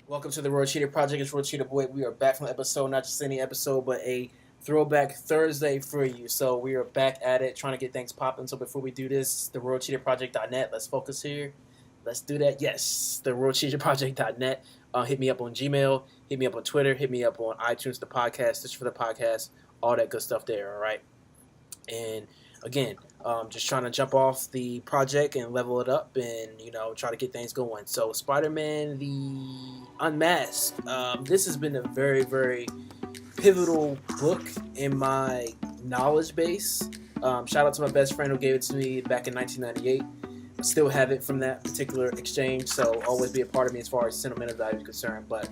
Welcome to the Royal Cheetah Project. It's Royal Cheetah Boy. We are back from an episode, not just any episode, but a Throwback Thursday for you. So we are back at it, trying to get things popping. So before we do this, the RoyalCheetahProject.net. Let's focus here. Let's do that. Yes, the RoyalCheetahProject.net. Hit me up on Gmail. Hit me up on Twitter. Hit me up on iTunes, the podcast, Stitch for the podcast, all that good stuff there. All right. And again, just trying to jump off the project and level it up and, try to get things going. So Spider-Man, the Unmasked. This has been a very, very pivotal book in my knowledge base. Shout out to my best friend who gave it to me back in 1998. I still have it from that particular exchange, so always be a part of me as far as sentimental value is concerned. But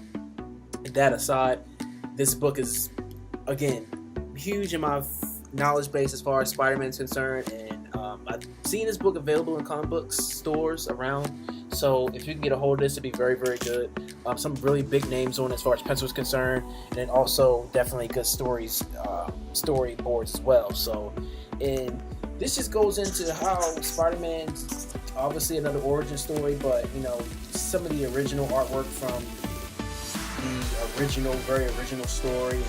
that aside, this book is, again, huge in my knowledge base as far as Spider-Man is concerned, and I've seen this book available in comic book stores around, so if you can get a hold of this, it'd be very, very good. Some really big names on it as far as pencil is concerned, and then also definitely good storyboards as well. So, and this just goes into how Spider-Man's obviously another origin story, but some of the original artwork from the original, very original story,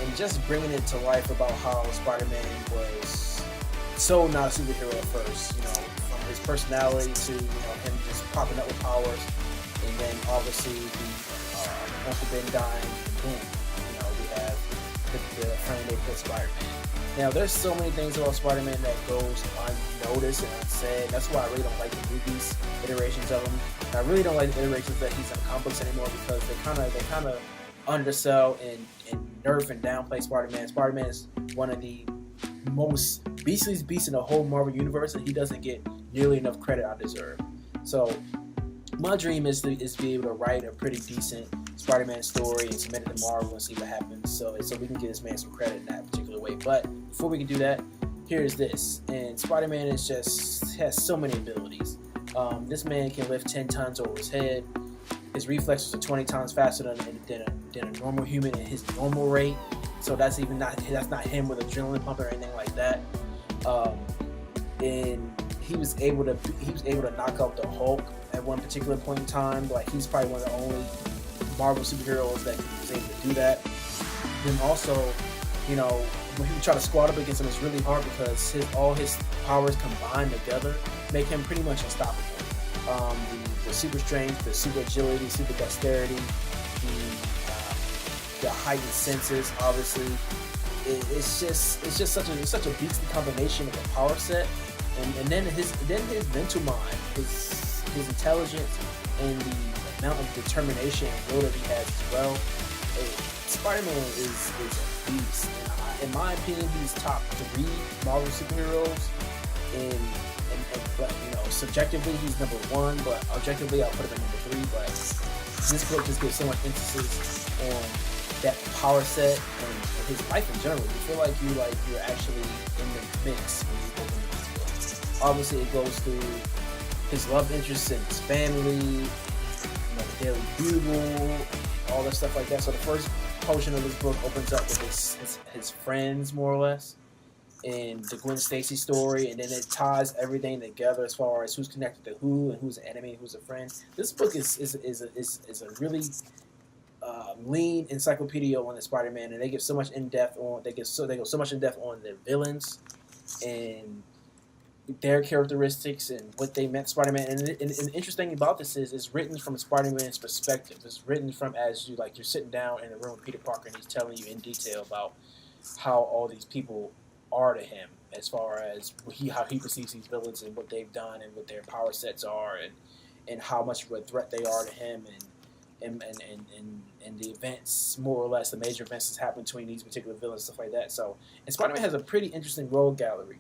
and just bringing it to life about how Spider-Man was so not a superhero at first, from his personality to him just popping up with powers, and then obviously the Uncle Ben dying, and boom, we have the friend they put Spider-Man. Now, there's so many things about Spider-Man that goes unnoticed and unsaid. That's why I really don't like the movies iterations of him. And I really don't like the iterations that he's in comic books anymore, because they kind of undersell and nerf and downplay Spider-Man. Spider-Man is one of the most beastliest beasts in the whole Marvel universe, and he doesn't get nearly enough credit I deserve. So my dream is to be able to write a pretty decent Spider-Man story and submit it to Marvel and see what happens, so we can give this man some credit in that particular way. But before we can do that, here's this. And Spider-Man has so many abilities. This man can lift 10 tons over his head. His reflexes are 20 times faster than a normal human at his normal rate. So that's not him with adrenaline pumping or anything like that. And he was able to knock out the Hulk at one particular point in time. Like, he's probably one of the only Marvel superheroes that was able to do that. Then also, when he try to squat up against him, it's really hard because all his powers combined together make him pretty much unstoppable. The super strength, the super agility, super dexterity, the heightened senses, obviously, it's just such a beastly combination of a power set, and then his mental mind, his intelligence, and the amount of determination and will that he has as well. Spider-Man is a beast. In my opinion, he's top 3 Marvel superheroes, but subjectively he's number 1, but objectively I'll put him at number 3. But this book just gives so much emphasis on that power set and his life in general. You feel like you're actually in the mix when you open this book. Obviously, it goes through his love interests and his family, the Daily Bugle, all that stuff like that. So the first portion of this book opens up with his friends, more or less, and the Gwen Stacy story, and then it ties everything together as far as who's connected to who and who's an enemy and who's a friend. This book is a really lean encyclopedia on the Spider-Man, and they give so much in depth on they go so much in depth on the villains and their characteristics and what they meant Spider-Man. And the interesting thing about this is it's written from Spider-Man's perspective. It's written from as you're sitting down in a room with Peter Parker, and he's telling you in detail about how all these people are to him, as far as how he perceives these villains and what they've done and what their power sets are, and how much of a threat they are to him, and the events, more or less, the major events that's happened between these particular villains, stuff like that. So, and Spider-Man has a pretty interesting rogue gallery.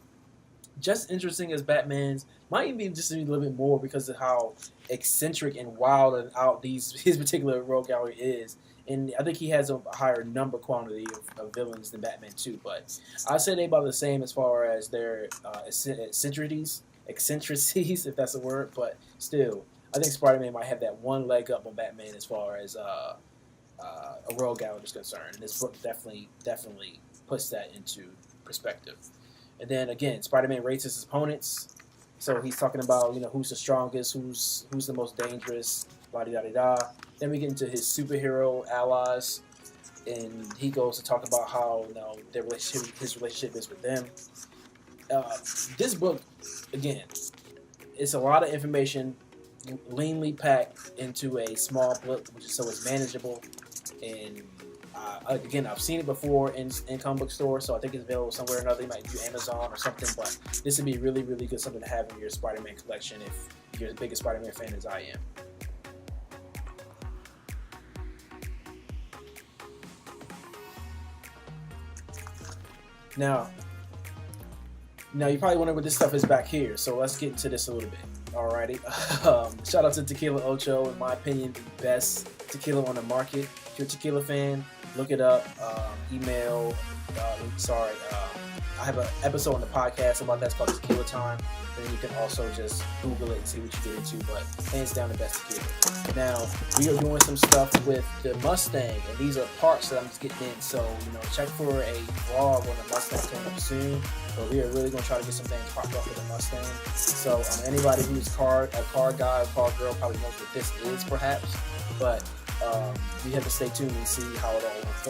Just interesting as Batman's, might even be just a little bit more because of how eccentric and wild and out his particular rogue gallery is. And I think he has a higher number quantity of villains than Batman too. But I'd say they about the same as far as their eccentricities, if that's a word. But still, I think Spider-Man might have that one leg up on Batman as far as a rogue gallery is concerned. And this book definitely puts that into perspective. And then again, Spider-Man rates his opponents. So he's talking about who's the strongest, who's the most dangerous, la di da di da. Then we get into his superhero allies, and he goes to talk about how his relationship is with them. This book, again, it's a lot of information, leanly packed into a small book, so it's manageable. And again, I've seen it before in comic book stores, so I think it's available somewhere or another. You might do Amazon or something, but this would be really, really good something to have in your Spider-Man collection if you're the biggest Spider-Man fan as I am. Now you're probably wondering what this stuff is back here, so let's get into this a little bit. Alrighty. Shout out to Tequila Ocho, in my opinion, the best tequila on the market. If you're a tequila fan, look it up. I have an episode on the podcast about that. It's called Tequila Time. And you can also just Google it and see what you get into, but hands down the best tequila. Now, we are doing some stuff with the Mustang, and these are parts that I'm just getting in. So, check for a vlog on the Mustang coming up soon. But we are really going to try to get some things popped off with the Mustang. So, anybody who's a car guy or car girl probably knows what this is, perhaps. But you have to stay tuned and see how it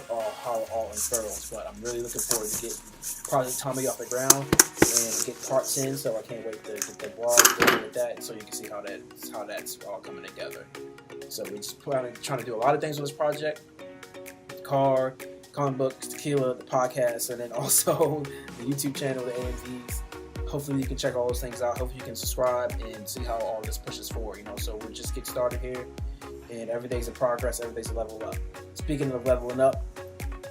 all unfurls. But I'm really looking forward to getting Project Tommy off the ground and get parts in. So I can't wait to get the vlog going with that, so you can see how that's all coming together. So we're just trying to do a lot of things with this project: car, comic books, tequila, the podcast, and then also the YouTube channel, the AMVs. Hopefully you can check all those things out. Hopefully you can subscribe and see how all this pushes forward. So we'll just get started here. And everything's in progress, everything's a level up. Speaking of leveling up,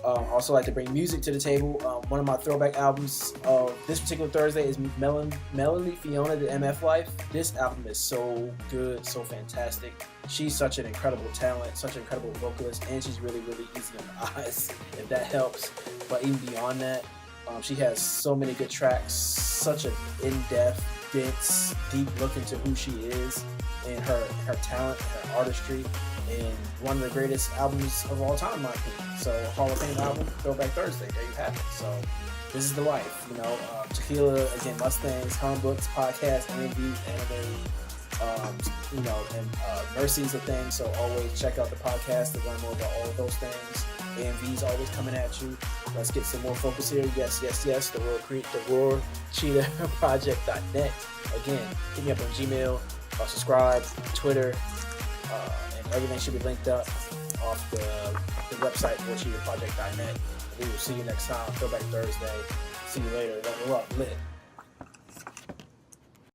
I also like to bring music to the table. One of my throwback albums of this particular Thursday is Melanie Fiona, The MF Life. This album is so good, so fantastic. She's such an incredible talent, such an incredible vocalist, and she's really, really easy on the eyes, if that helps. But even beyond that, she has so many good tracks, such an in-depth, dense, deep look into who she is, and her talent, her artistry, and one of the greatest albums of all time, in my opinion. So, Hall of Fame album, Throwback Thursday. There you have it. So, this is the life. Tequila, again, Mustangs, comic books, podcast, interviews, anime, and Mercy's a thing. So, always check out the podcast to learn more about all of those things. AMV's always coming at you. Let's get some more focus here. Yes. The Roar CHEETAH Project.net. Again, hit me up on Gmail. Subscribe, Twitter, and everything should be linked up off the website, CHEETAHproject.net. We will see you next time. Throwback Thursday. See you later. Level up, lit.